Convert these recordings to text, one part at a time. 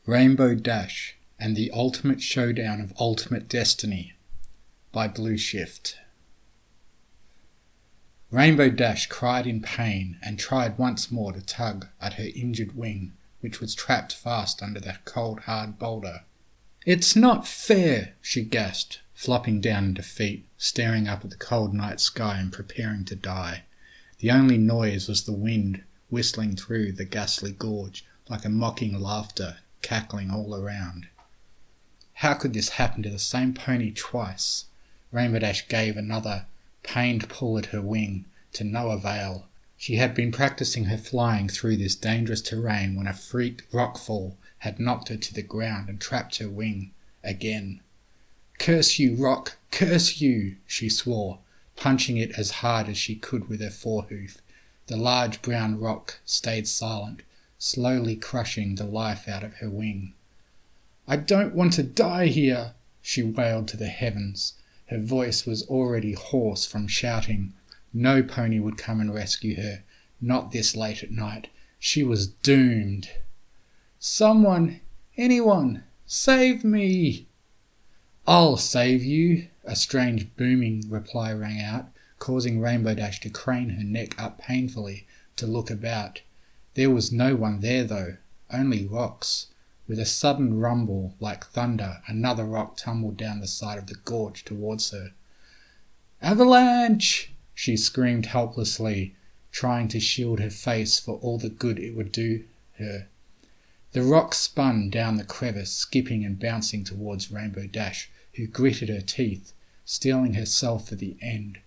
Rainbow Dash and the Ultimate Showdown of Ultimate Destiny by Blue Shift. Rainbow Dash cried in pain and tried once more to tug at her injured wing, which was trapped fast under the cold hard boulder. "It's not fair," she gasped, flopping down in defeat, staring up at the cold night sky and preparing to die. The only noise was the wind whistling through the ghastly gorge like a mocking laughter cackling all around. How could this happen to the same pony twice? Rainbow Dash gave another pained pull at her wing, to no avail. She had been practicing her flying through this dangerous terrain when a freak rockfall had knocked her to the ground and trapped her wing again. "Curse you, rock! Curse you!" she swore, punching it as hard as she could with her forehoof. The large brown rock stayed silent, slowly crushing the life out of her wing. "I don't want to die here," she wailed to the heavens. Her voice was already hoarse from shouting. No pony would come and rescue her, not this late at night. She was doomed. "Someone, anyone, save me!" "I'll save you," a strange booming reply rang out, causing Rainbow Dash to crane her neck up painfully to look about. There was no one there though, only rocks. With a sudden rumble like thunder, another rock tumbled down the side of the gorge towards her. "Avalanche!" she screamed helplessly, trying to shield her face for all the good it would do her. The rock spun down the crevice, skipping and bouncing towards Rainbow Dash, who gritted her teeth, steeling herself for the end.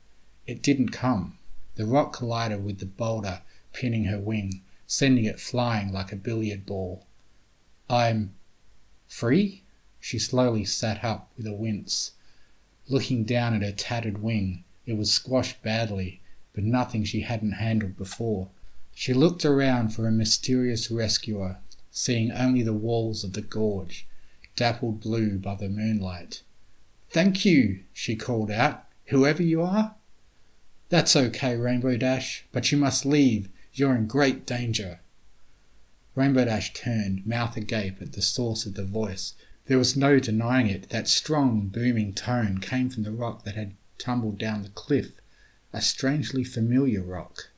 It didn't come. The rock collided with the boulder, pinning her wing, sending it flying like a billiard ball. "I'm free?" She slowly sat up with a wince, looking down at her tattered wing. It was squashed badly, but nothing she hadn't handled before. She looked around for a mysterious rescuer, seeing only the walls of the gorge, dappled blue by the moonlight. "Thank you," she called out, "whoever you are." "That's okay, Rainbow Dash, but you must leave. You're in great danger." Rainbow Dash turned, mouth agape at the source of the voice. There was no denying it. That strong, booming tone came from the rock that had tumbled down the cliff, a strangely familiar rock.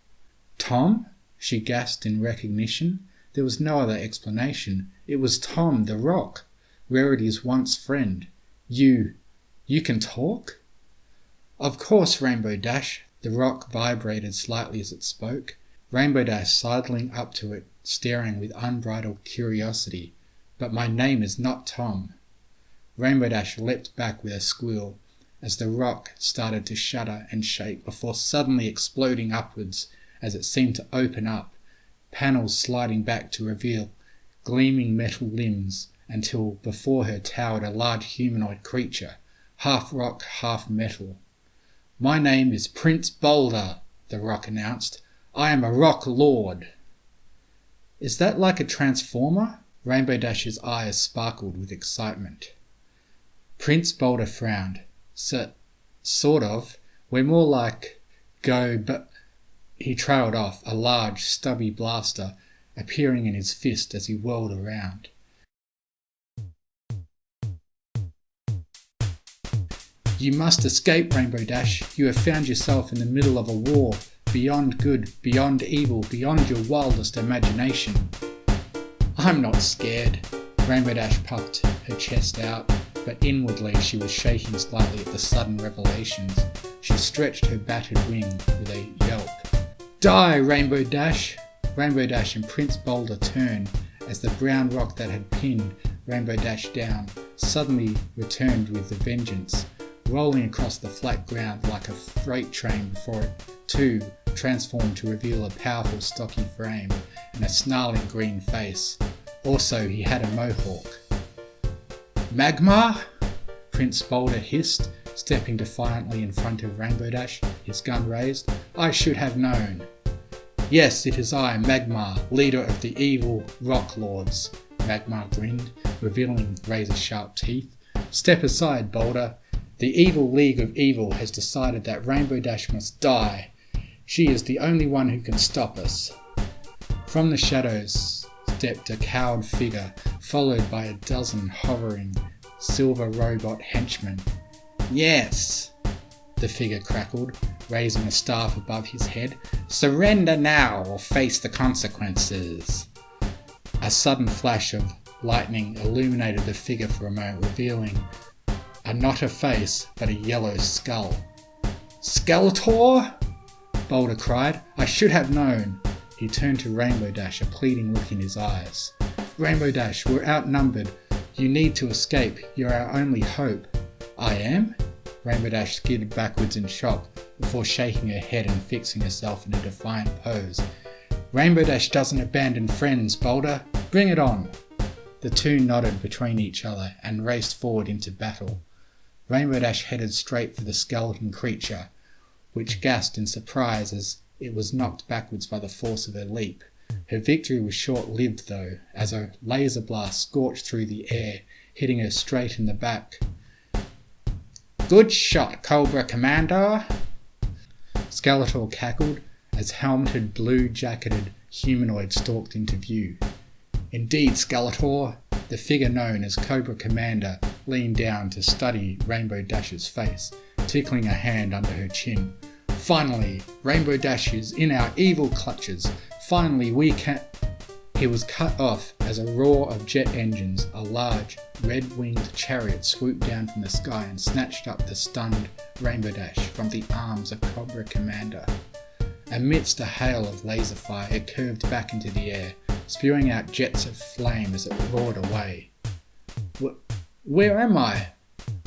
"Tom?" she gasped in recognition. There was no other explanation. It was Tom, the rock, Rarity's once friend. You can talk?" "Of course, Rainbow Dash." The rock vibrated slightly as it spoke. Rainbow Dash sidling up to it, staring with unbridled curiosity. "But my name is not Tom." Rainbow Dash leapt back with a squeal as the rock started to shudder and shake before suddenly exploding upwards as it seemed to open up, panels sliding back to reveal gleaming metal limbs until before her towered a large humanoid creature, half rock, half metal. "My name is Prince Boulder," the rock announced. "I am a rock lord." "Is that like a transformer?" Rainbow Dash's eyes sparkled with excitement. Prince Boulder frowned. Sort of. We're more like but he trailed off, a large, stubby blaster appearing in his fist as he whirled around. "You must escape, Rainbow Dash. You have found yourself in the middle of a war, beyond good, beyond evil, beyond your wildest imagination." "I'm not scared." Rainbow Dash puffed her chest out, but inwardly she was shaking slightly at the sudden revelations. She stretched her battered wing with a yelp. "Die, Rainbow Dash!" Rainbow Dash and Prince Boulder turned as the brown rock that had pinned Rainbow Dash down suddenly returned with a vengeance, rolling across the flat ground like a freight train before it, too, transformed to reveal a powerful stocky frame and a snarling green face. Also, he had a mohawk. "Magma?" Prince Boulder hissed, stepping defiantly in front of Rainbow Dash, his gun raised. "I should have known." "Yes, it is I, Magma, leader of the evil Rock Lords." Magma grinned, revealing razor-sharp teeth. "Step aside, Boulder. The Evil League of Evil has decided that Rainbow Dash must die. She is the only one who can stop us." From the shadows stepped a cowed figure, followed by a dozen hovering silver robot henchmen. "Yes," the figure crackled, raising a staff above his head. "Surrender now or face the consequences." A sudden flash of lightning illuminated the figure for a moment, revealing not a face, but a yellow skull. "Skeletor!" Boulder cried. "I should have known." He turned to Rainbow Dash, a pleading look in his eyes. "Rainbow Dash, we're outnumbered. You need to escape. You're our only hope." "I am?" Rainbow Dash skidded backwards in shock before shaking her head and fixing herself in a defiant pose. "Rainbow Dash doesn't abandon friends, Boulder. Bring it on." The two nodded between each other and raced forward into battle. Rainbow Dash headed straight for the skeleton creature, which gasped in surprise as it was knocked backwards by the force of her leap. Her victory was short-lived though, as a laser blast scorched through the air, hitting her straight in the back. "Good shot, Cobra Commander!" Skeletor cackled as helmeted, blue-jacketed humanoid stalked into view. "Indeed, Skeletor!" The figure known as Cobra Commander leaned down to study Rainbow Dash's face, tickling a hand under her chin. "Finally, Rainbow Dash is in our evil clutches. Finally, we can—" He was cut off as a roar of jet engines, a large, red-winged chariot swooped down from the sky and snatched up the stunned Rainbow Dash from the arms of Cobra Commander. Amidst a hail of laser fire, it curved back into the air, spewing out jets of flame as it roared away. Where am I?"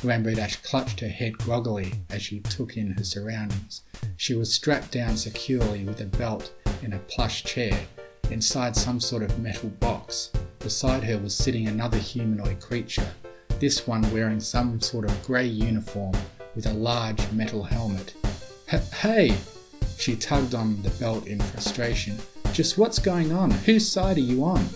Rainbow Dash clutched her head groggily as she took in her surroundings. She was strapped down securely with a belt in a plush chair, inside some sort of metal box. Beside her was sitting another humanoid creature, this one wearing some sort of grey uniform with a large metal helmet. Hey! She tugged on the belt in frustration. "Just what's going on? Whose side are you on?"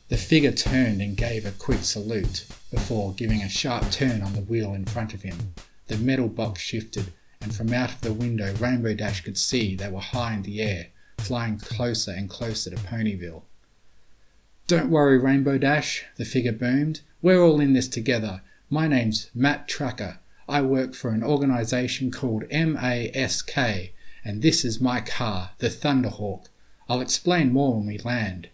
The figure turned and gave a quick salute, before giving a sharp turn on the wheel in front of him. The metal box shifted, and from out of the window Rainbow Dash could see they were high in the air, flying closer and closer to Ponyville. "Don't worry, Rainbow Dash," the figure boomed. "We're all in this together. My name's Matt Tracker. I work for an organisation called MASK, and this is my car, the Thunderhawk. I'll explain more when we land."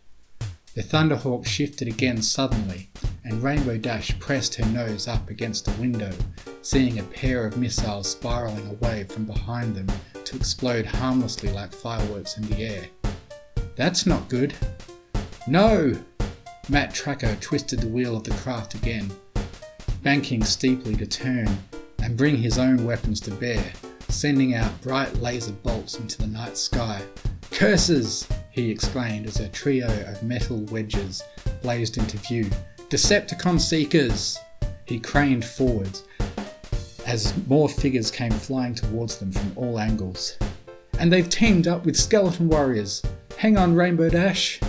The Thunderhawk shifted again suddenly, and Rainbow Dash pressed her nose up against the window, seeing a pair of missiles spiralling away from behind them to explode harmlessly like fireworks in the air. "That's not good." "No!" Matt Tracker twisted the wheel of the craft again, banking steeply to turn and bring his own weapons to bear, sending out bright laser bolts into the night sky. "Curses!" he exclaimed as a trio of metal wedges blazed into view. "Decepticon seekers!" He craned forwards as more figures came flying towards them from all angles. "And they've teamed up with skeleton warriors! Hang on, Rainbow Dash!"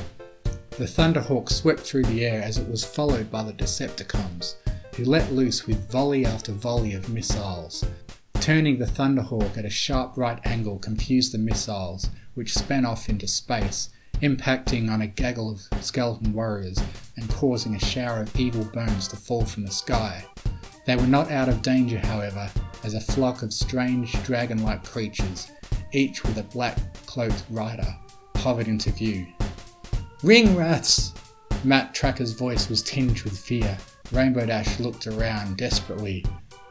The Thunderhawk swept through the air as it was followed by the Decepticons, who let loose with volley after volley of missiles. Turning the Thunderhawk at a sharp right angle confused the missiles, which span off into space, impacting on a gaggle of skeleton warriors and causing a shower of evil bones to fall from the sky. They were not out of danger, however, as a flock of strange dragon-like creatures, each with a black cloaked rider, hovered into view. "Ring rats!" Matt Tracker's voice was tinged with fear. Rainbow Dash looked around desperately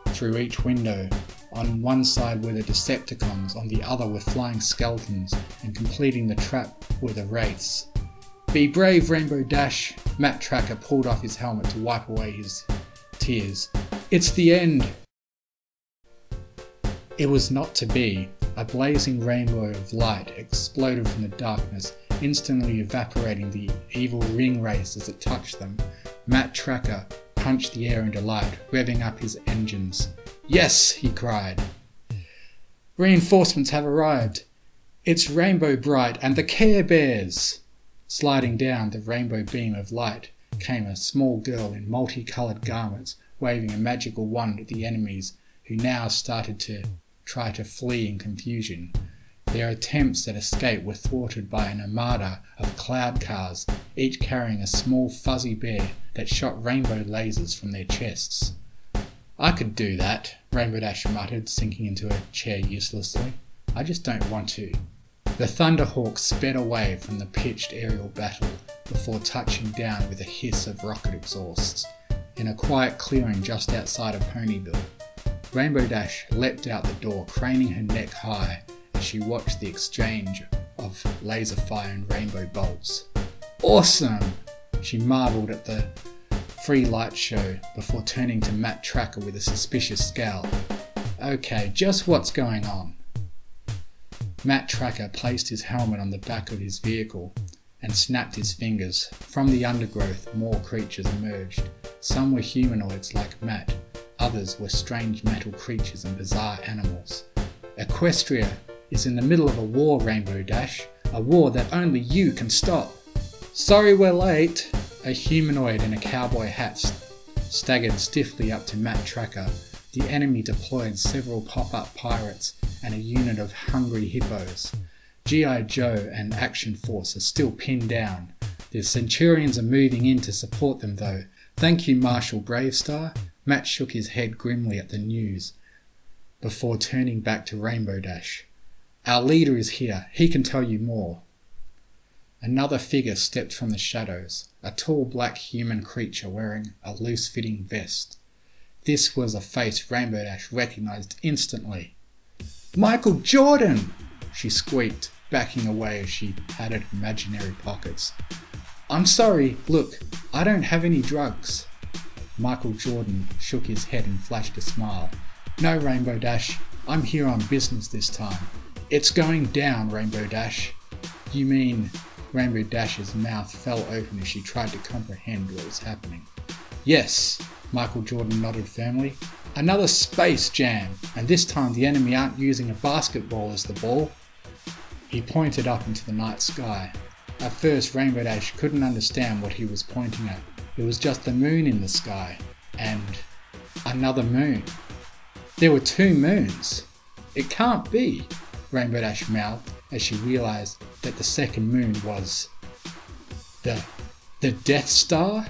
through each window. On one side were the Decepticons, on the other were flying skeletons, and completing the trap were the wraiths. "Be brave, Rainbow Dash!" Matt Tracker pulled off his helmet to wipe away his tears. "It's the end!" It was not to be. A blazing rainbow of light exploded from the darkness, instantly evaporating the evil ring wraiths as it touched them. Matt Tracker punched the air into light, revving up his engines. "Yes!" he cried. "Reinforcements have arrived. It's Rainbow Bright and the Care Bears!" Sliding down the rainbow beam of light came a small girl in multicoloured garments, waving a magical wand at the enemies, who now started to try to flee in confusion. Their attempts at escape were thwarted by an armada of cloud cars, each carrying a small fuzzy bear that shot rainbow lasers from their chests. "I could do that," Rainbow Dash muttered, sinking into a chair uselessly. "I just don't want to." The Thunderhawk sped away from the pitched aerial battle before touching down with a hiss of rocket exhausts in a quiet clearing just outside of Ponyville. Rainbow Dash leapt out the door, craning her neck high as she watched the exchange of laser fire and rainbow bolts. "Awesome!" she marvelled at the free light show before turning to Matt Tracker with a suspicious scowl. "Okay, just what's going on?" Matt Tracker placed his helmet on the back of his vehicle and snapped his fingers. From the undergrowth, more creatures emerged. Some were humanoids like Matt, others were strange metal creatures and bizarre animals. "Equestria is in the middle of a war, Rainbow Dash, a war that only you can stop." "Sorry we're late." A humanoid in a cowboy hat staggered stiffly up to Matt Tracker. The enemy deployed several pop-up pirates and a unit of hungry hippos. G.I. Joe and Action Force are still pinned down. The Centurions are moving in to support them though. "Thank you, Marshal Bravestar." Matt shook his head grimly at the news before turning back to Rainbow Dash. "Our leader is here. He can tell you more." Another figure stepped from the shadows, a tall black human creature wearing a loose-fitting vest. This was a face Rainbow Dash recognized instantly. "Michael Jordan!" she squeaked, backing away as she patted imaginary pockets. "I'm sorry, look, I don't have any drugs." Michael Jordan shook his head and flashed a smile. "No, Rainbow Dash, I'm here on business this time. It's going down, Rainbow Dash." "You mean..." Rainbow Dash's mouth fell open as she tried to comprehend what was happening. "Yes," Michael Jordan nodded firmly. "Another space jam, and this time the enemy aren't using a basketball as the ball." He pointed up into the night sky. At first Rainbow Dash couldn't understand what he was pointing at. It was just the moon in the sky, and another moon. There were two moons. "It can't be," Rainbow Dash mouthed as she realized that the second moon was the Death Star?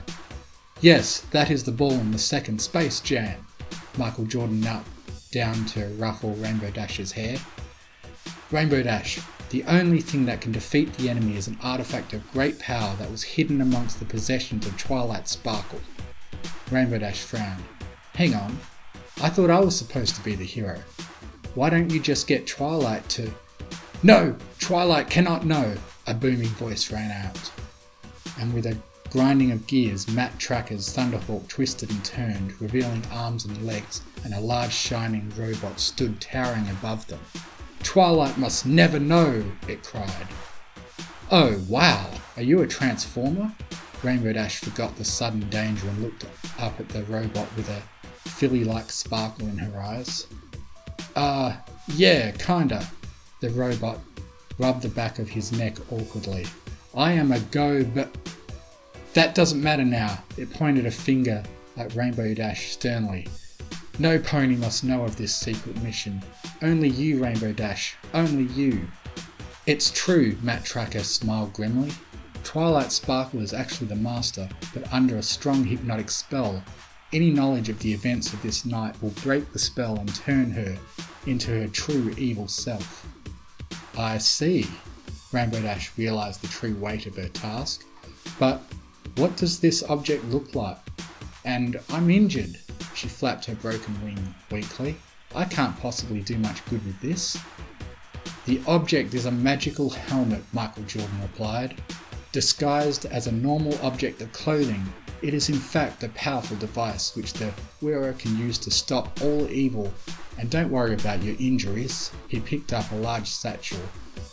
"Yes, that is the ball in the second space jam." Michael Jordan knelt down to ruffle Rainbow Dash's hair. "Rainbow Dash, the only thing that can defeat the enemy is an artifact of great power that was hidden amongst the possessions of Twilight Sparkle." Rainbow Dash frowned. "Hang on, I thought I was supposed to be the hero. Why don't you just get Twilight to..." "No! Twilight cannot know!" a booming voice rang out. And with a grinding of gears, Matt Tracker's Thunderhawk twisted and turned, revealing arms and legs, and a large shining robot stood towering above them. "Twilight must never know!" it cried. "Oh, wow! Are you a transformer?" Rainbow Dash forgot the sudden danger and looked up at the robot with a filly-like sparkle in her eyes. Yeah, kinda." The robot rubbed the back of his neck awkwardly. "I am a but that doesn't matter now." It pointed a finger at Rainbow Dash sternly. "No pony must know of this secret mission. Only you, Rainbow Dash. Only you." "It's true," Matt Tracker smiled grimly. "Twilight Sparkle is actually the master, but under a strong hypnotic spell. Any knowledge of the events of this night will break the spell and turn her into her true evil self." "I see." Rainbow Dash realized the true weight of her task. "But what does this object look like? And I'm injured." She flapped her broken wing weakly. "I can't possibly do much good with this." "The object is a magical helmet," Michael Jordan replied. "Disguised as a normal object of clothing, it is in fact a powerful device which the wearer can use to stop all evil. And don't worry about your injuries." He picked up a large satchel,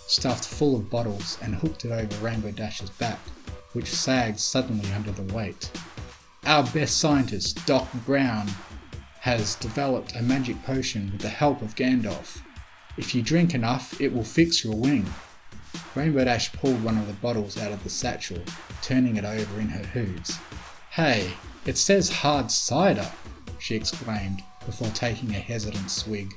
stuffed full of bottles, and hooked it over Rainbow Dash's back, which sagged suddenly under the weight. "Our best scientist, Doc Brown, has developed a magic potion with the help of Gandalf. If you drink enough, it will fix your wing." Rainbow Dash pulled one of the bottles out of the satchel, turning it over in her hooves. "Hey, it says hard cider," she exclaimed, before taking a hesitant swig.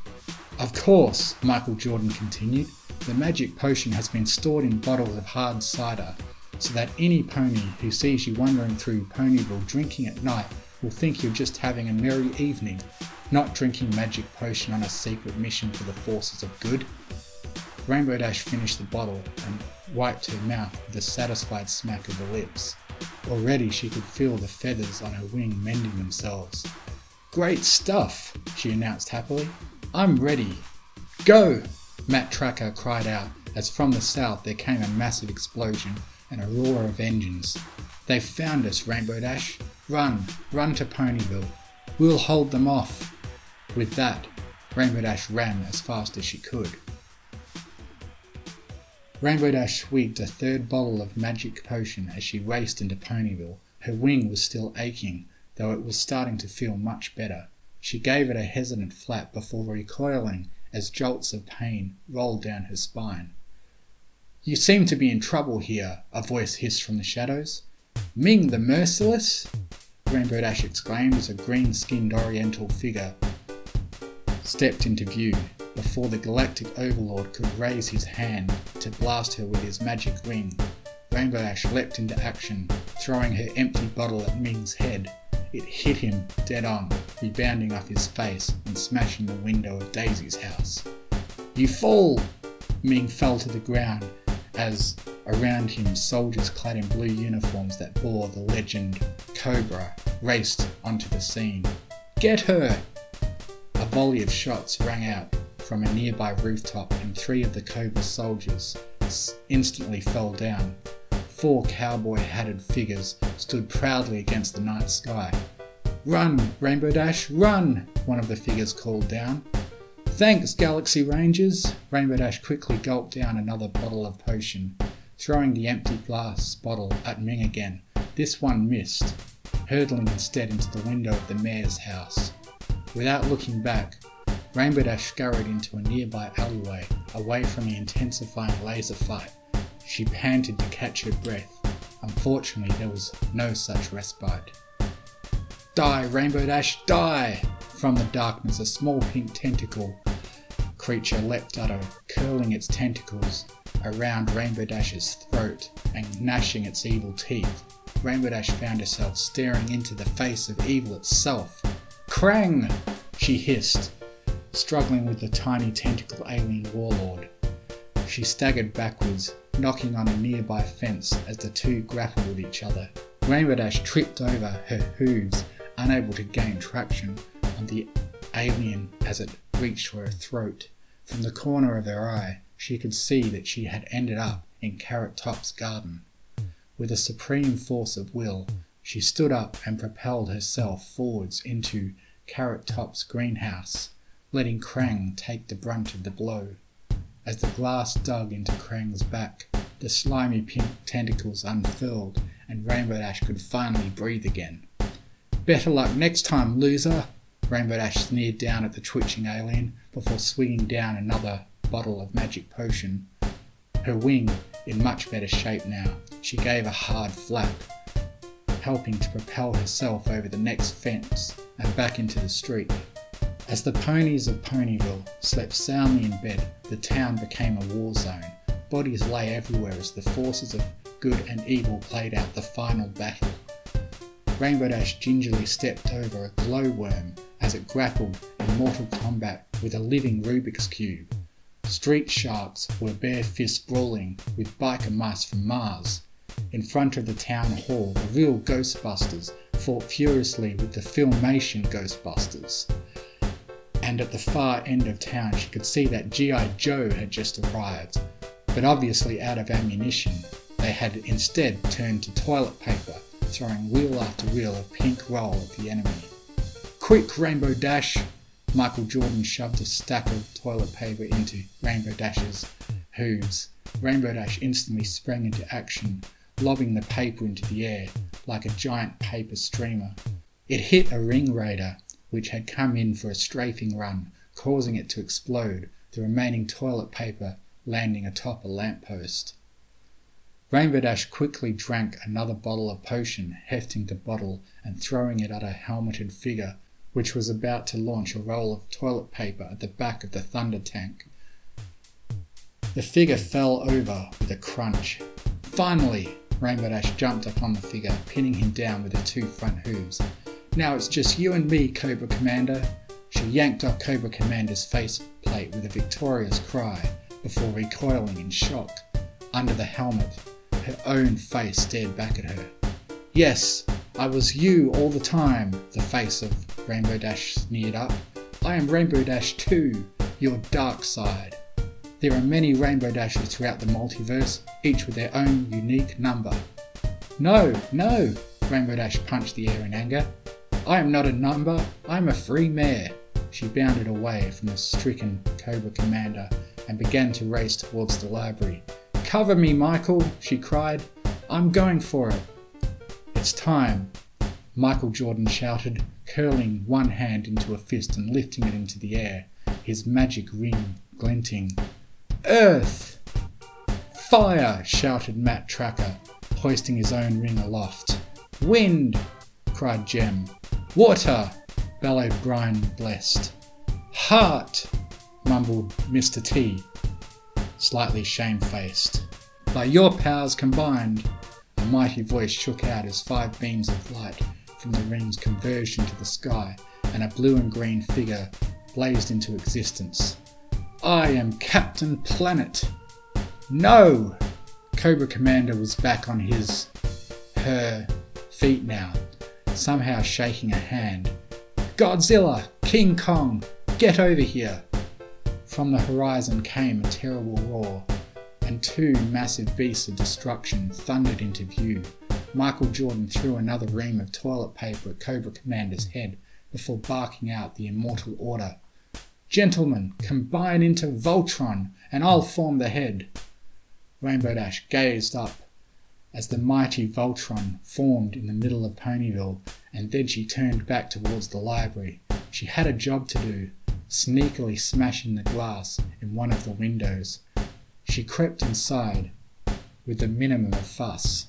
"Of course," Michael Jordan continued, The magic potion has been stored in bottles of hard cider, so that any pony who sees you wandering through Ponyville drinking at night will think you're just having a merry evening, not drinking magic potion on a secret mission for the forces of good. Rainbow Dash finished the bottle and wiped her mouth with a satisfied smack of the lips. Already she could feel the feathers on her wing mending themselves. "Great stuff," she announced happily. "I'm ready." "Go!" Matt Tracker cried out as from the south there came a massive explosion and a roar of engines. "They've found us, Rainbow Dash. Run to Ponyville. We'll hold them off." With that, Rainbow Dash ran as fast as she could. Rainbow Dash swigged a third bottle of magic potion as she raced into Ponyville. Her wing was still aching, though it was starting to feel much better. She gave it a hesitant flap before recoiling as jolts of pain rolled down her spine. "You seem to be in trouble here," a voice hissed from the shadows. "Ming the Merciless?" Rainbow Dash exclaimed as a green-skinned oriental figure stepped into view, before the galactic overlord could raise his hand to blast her with his magic ring. Rainbow Dash leapt into action, throwing her empty bottle at Ming's head. It hit him dead on, rebounding off his face and smashing the window of Daisy's house. "You fool!" Ming fell to the ground as around him soldiers clad in blue uniforms that bore the legend Cobra raced onto the scene. "Get her!" A volley of shots rang out from a nearby rooftop and 3 of the Cobra soldiers instantly fell down. 4 cowboy-hatted figures stood proudly against the night sky. "Run, Rainbow Dash, run!" one of the figures called down. "Thanks, Galaxy Rangers!" Rainbow Dash quickly gulped down another bottle of potion, throwing the empty glass bottle at Ming again. This one missed, hurtling instead into the window of the mayor's house. Without looking back, Rainbow Dash scurried into a nearby alleyway, away from the intensifying laser fight. She panted to catch her breath. Unfortunately, there was no such respite. "Die, Rainbow Dash, die!" From the darkness, a small pink tentacle creature leapt at her, curling its tentacles around Rainbow Dash's throat and gnashing its evil teeth. Rainbow Dash found herself staring into the face of evil itself. "Krang!" she hissed, struggling with the tiny tentacle alien warlord. She staggered backwards, knocking on a nearby fence as the two grappled with each other. Rainbow Dash tripped over her hooves, unable to gain traction on the alien as it reached for her throat. From the corner of her eye, she could see that she had ended up in Carrot Top's garden. With a supreme force of will, she stood up and propelled herself forwards into Carrot Top's greenhouse, letting Krang take the brunt of the blow. As the glass dug into Krang's back, the slimy pink tentacles unfurled and Rainbow Dash could finally breathe again. "Better luck next time, loser!" Rainbow Dash sneered down at the twitching alien before swinging down another bottle of magic potion. Her wing in much better shape now, she gave a hard flap, helping to propel herself over the next fence and back into the street. As the ponies of Ponyville slept soundly in bed, the town became a war zone. Bodies lay everywhere as the forces of good and evil played out the final battle. Rainbow Dash gingerly stepped over a glowworm as it grappled in mortal combat with a living Rubik's Cube. Street sharks were bare fist brawling with biker mice from Mars. In front of the town hall, the real Ghostbusters fought furiously with the Filmation Ghostbusters. And at the far end of town she could see that G.I. Joe had just arrived, but obviously out of ammunition. They had instead turned to toilet paper, throwing wheel after wheel of pink roll at the enemy. "Quick, Rainbow Dash!" Michael Jordan shoved a stack of toilet paper into Rainbow Dash's hooves. Rainbow Dash instantly sprang into action, lobbing the paper into the air like a giant paper streamer. It hit a ring raider, which had come in for a strafing run, causing it to explode, the remaining toilet paper landing atop a lamppost. Rainbow Dash quickly drank another bottle of potion, hefting the bottle and throwing it at a helmeted figure, which was about to launch a roll of toilet paper at the back of the thunder tank. The figure fell over with a crunch. Finally, Rainbow Dash jumped upon the figure, pinning him down with her 2 front hooves. Now it's just you and me, Cobra Commander. She yanked off Cobra Commander's faceplate with a victorious cry before recoiling in shock. Under the helmet, her own face stared back at her. Yes, I was you all the time, the face of Rainbow Dash sneered up. I am Rainbow Dash 2, your dark side. There are many Rainbow Dashes throughout the multiverse, each with their own unique number. No, no, Rainbow Dash punched the air in anger. I am not a number, I am a free mare. She bounded away from the stricken Cobra Commander and began to race towards the library. Cover me, Michael, she cried. I'm going for it. It's time, Michael Jordan shouted, curling one hand into a fist and lifting it into the air, his magic ring glinting. Earth! Fire! Shouted Matt Tracker, hoisting his own ring aloft. Wind! Cried Jem. Water! Bellowed Brian Blessed. Heart! Mumbled Mr. T, slightly shamefaced. By your powers combined, a mighty voice shook out as 5 beams of light from the rings converged into the sky, and a blue and green figure blazed into existence. I am Captain Planet. No! Cobra Commander was back on her feet now, somehow shaking a hand. Godzilla! King Kong! Get over here! From the horizon came a terrible roar, and 2 massive beasts of destruction thundered into view. Michael Jordan threw another ream of toilet paper at Cobra Commander's head before barking out the immortal order. Gentlemen, combine into Voltron, and I'll form the head. Rainbow Dash gazed up as the mighty Voltron formed in the middle of Ponyville, and then she turned back towards the library. She had a job to do, sneakily smashing the glass in one of the windows. She crept inside with the minimum of fuss.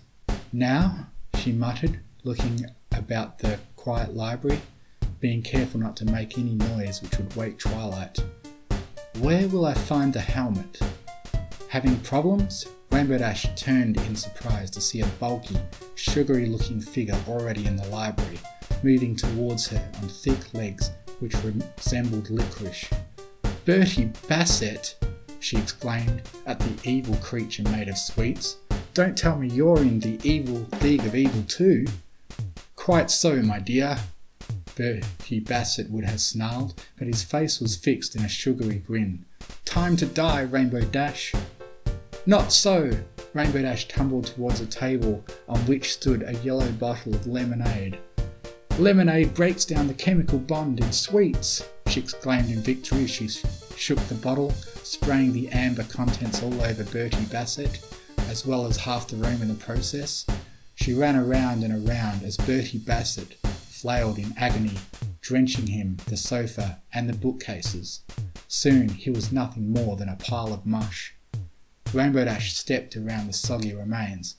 Now, she muttered, looking about the quiet library, being careful not to make any noise which would wake Twilight. Where will I find the helmet? Having problems? Rainbow Dash turned in surprise to see a bulky, sugary-looking figure already in the library, moving towards her on thick legs which resembled licorice. Bertie Bassett, she exclaimed at the evil creature made of sweets. Don't tell me you're in the evil League of Evil too. Quite so, my dear, Bertie Bassett would have snarled, but his face was fixed in a sugary grin. Time to die, Rainbow Dash. Not so! Rainbow Dash tumbled towards a table on which stood a yellow bottle of lemonade. Lemonade breaks down the chemical bond in sweets, she exclaimed in victory as she shook the bottle, spraying the amber contents all over Bertie Bassett, as well as half the room in the process. She ran around and around as Bertie Bassett flailed in agony, drenching him, the sofa, and the bookcases. Soon he was nothing more than a pile of mush. Rainbow Dash stepped around the soggy remains.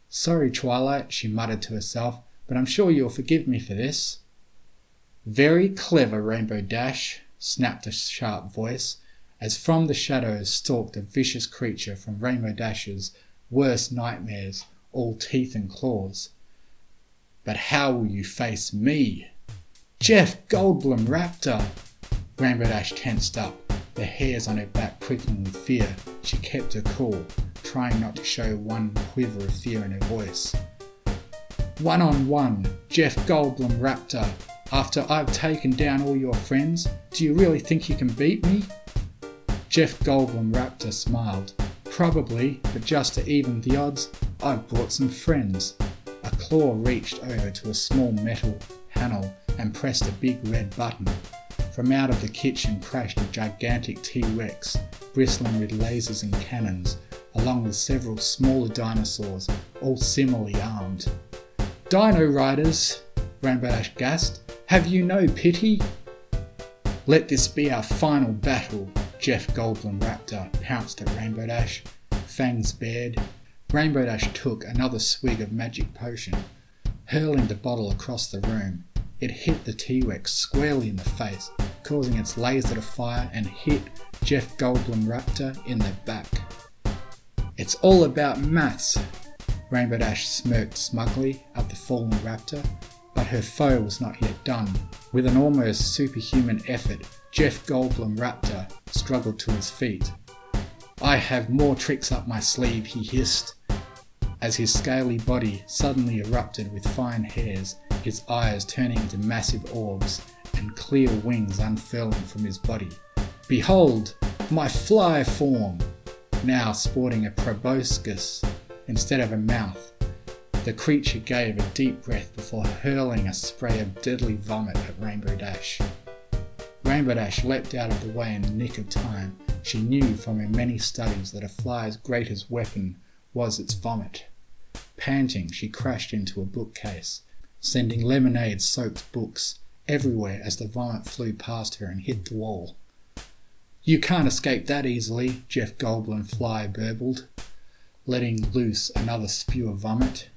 Sorry, Twilight, she muttered to herself, but I'm sure you'll forgive me for this. Very clever, Rainbow Dash, snapped a sharp voice, as from the shadows stalked a vicious creature from Rainbow Dash's worst nightmares, all teeth and claws. But how will you face me? Jeff Goldblum Raptor! Rainbow Dash tensed up, the hairs on her back prickling with fear. She kept her cool, trying not to show one quiver of fear in her voice. 1-on-1, Jeff Goldblum Raptor. After I've taken down all your friends, do you really think you can beat me? Jeff Goldblum Raptor smiled. Probably, but just to even the odds, I've brought some friends. A claw reached over to a small metal panel and pressed a big red button. From out of the kitchen crashed a gigantic T-Rex, bristling with lasers and cannons, along with several smaller dinosaurs, all similarly armed. Dino Riders, Rainbow Dash gasped. Have you no pity? Let this be our final battle, Jeff Goldblum Raptor pounced at Rainbow Dash, fangs bared. Rainbow Dash took another swig of magic potion, hurling the bottle across the room. It hit the T-Rex squarely in the face, causing its laser to fire and hit Jeff Goldblum Raptor in the back. It's all about maths. Rainbow Dash smirked smugly at the fallen raptor, but her foe was not yet done. With an almost superhuman effort, Jeff Goldblum Raptor struggled to his feet. I have more tricks up my sleeve, he hissed, as his scaly body suddenly erupted with fine hairs, his eyes turning into massive orbs and clear wings unfurling from his body. Behold, my fly form! Now sporting a proboscis instead of a mouth, the creature gave a deep breath before hurling a spray of deadly vomit at Rainbow Dash. Rainbow Dash leapt out of the way in the nick of time. She knew from her many studies that a fly's greatest weapon was its vomit. Panting, she crashed into a bookcase, sending lemonade-soaked books everywhere as the vomit flew past her and hit the wall. You can't escape that easily, Jeff Goldblum Fly burbled, letting loose another spew of vomit.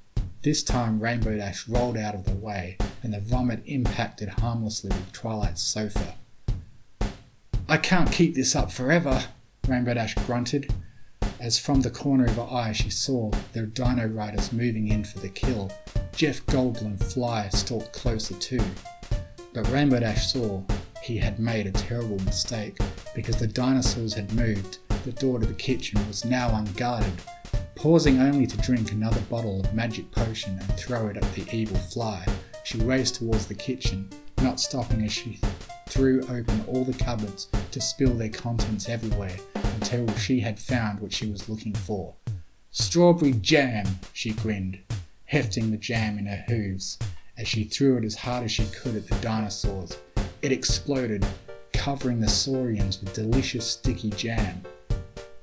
This time Rainbow Dash rolled out of the way, and the vomit impacted harmlessly with Twilight's sofa. I can't keep this up forever, Rainbow Dash grunted, as from the corner of her eye she saw the Dino Riders moving in for the kill. Jeff Goldblum Fly stalked closer too, but Rainbow Dash saw he had made a terrible mistake, because the dinosaurs had moved. The door to the kitchen was now unguarded. Pausing only to drink another bottle of magic potion and throw it at the evil fly, she raced towards the kitchen, not stopping as she threw open all the cupboards to spill their contents everywhere until she had found what she was looking for. Strawberry jam, she grinned, hefting the jam in her hooves as she threw it as hard as she could at the dinosaurs. It exploded, covering the saurians with delicious sticky jam.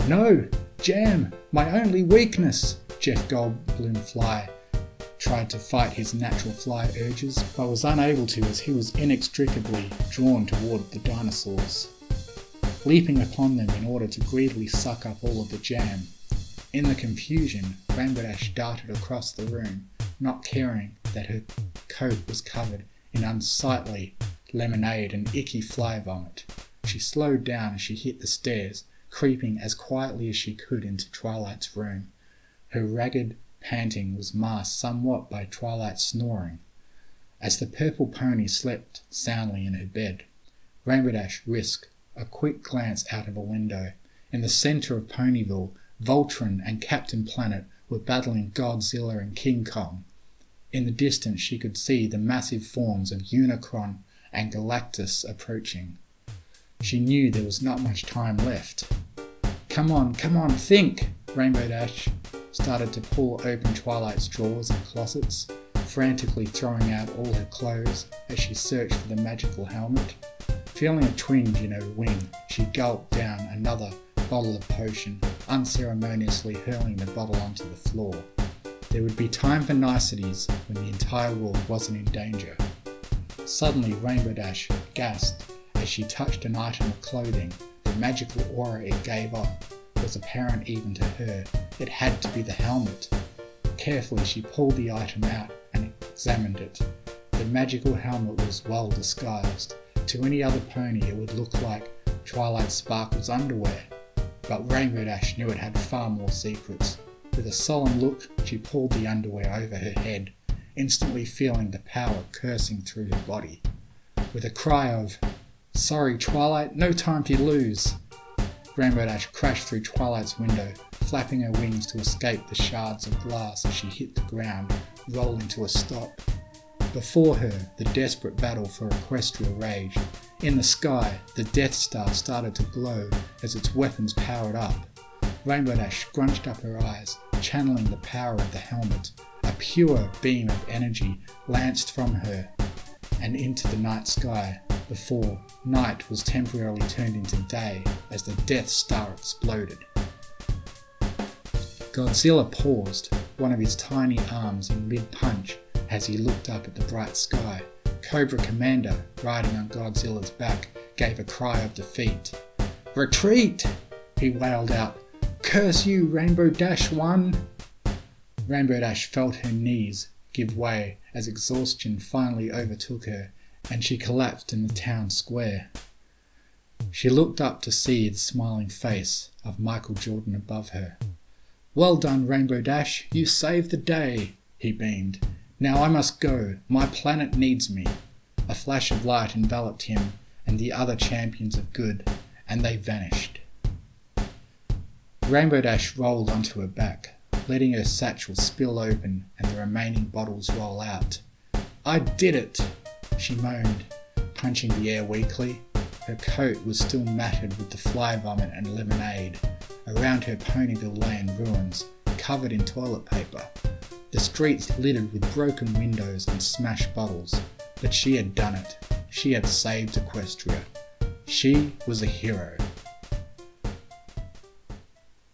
No! Jam! My only weakness! Jeff Goldblum Fly tried to fight his natural fly urges, but was unable to as he was inextricably drawn toward the dinosaurs, leaping upon them in order to greedily suck up all of the jam. In the confusion, Rainbow Dash darted across the room, not caring that her coat was covered in unsightly lemonade and icky fly vomit. She slowed down as she hit the stairs, creeping as quietly as she could into Twilight's room. Her ragged panting was masked somewhat by Twilight's snoring, as the purple pony slept soundly in her bed. Rainbow Dash risked a quick glance out of a window. In the centre of Ponyville, Voltron and Captain Planet were battling Godzilla and King Kong. In the distance she could see the massive forms of Unicron and Galactus approaching. She knew there was not much time left. Come on, think! Rainbow Dash started to pull open Twilight's drawers and closets, frantically throwing out all her clothes as she searched for the magical helmet. Feeling a twinge in her wing, she gulped down another bottle of potion, unceremoniously hurling the bottle onto the floor. There would be time for niceties when the entire world wasn't in danger. Suddenly Rainbow Dash gasped as she touched an item of clothing. The magical aura it gave off was apparent even to her. It had to be the helmet. Carefully she pulled the item out and examined it. The magical helmet was well disguised. To any other pony it would look like Twilight Sparkle's underwear, but Rainbow Dash knew it had far more secrets. With a solemn look, she pulled the underwear over her head, instantly feeling the power coursing through her body. With a cry of, "Sorry, Twilight, no time to lose!" Rainbow Dash crashed through Twilight's window, flapping her wings to escape the shards of glass as she hit the ground, rolling to a stop. Before her, the desperate battle for Equestria raged. In the sky, the Death Star started to glow as its weapons powered up. Rainbow Dash scrunched up her eyes, channeling the power of the helmet. A pure beam of energy lanced from her and into the night sky, before night was temporarily turned into day as the Death Star exploded. Godzilla paused, one of his tiny arms in mid-punch as he looked up at the bright sky. Cobra Commander, riding on Godzilla's back, gave a cry of defeat. "Retreat!" he wailed out. "Curse you, Rainbow Dash won!" Rainbow Dash felt her knees give way as exhaustion finally overtook her, and she collapsed in the town square. She looked up to see the smiling face of Michael Jordan above her. "Well done, Rainbow Dash, you saved the day," he beamed. "Now I must go, my planet needs me." A flash of light enveloped him and the other champions of good, and they vanished. Rainbow Dash rolled onto her back, letting her satchel spill open and the remaining bottles roll out. "I did it!" she moaned, punching the air weakly. Her coat was still matted with the fly vomit and lemonade. Around her Ponyville lay in ruins, covered in toilet paper. The streets littered with broken windows and smashed bottles. But she had done it. She had saved Equestria. She was a hero.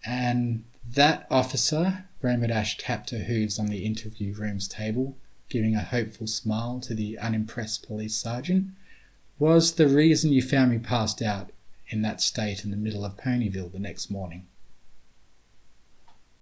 "And that officer," Rainbow Dash tapped her hooves on the interview room's table, giving a hopeful smile to the unimpressed police sergeant, "was the reason you found me passed out in that state in the middle of Ponyville the next morning."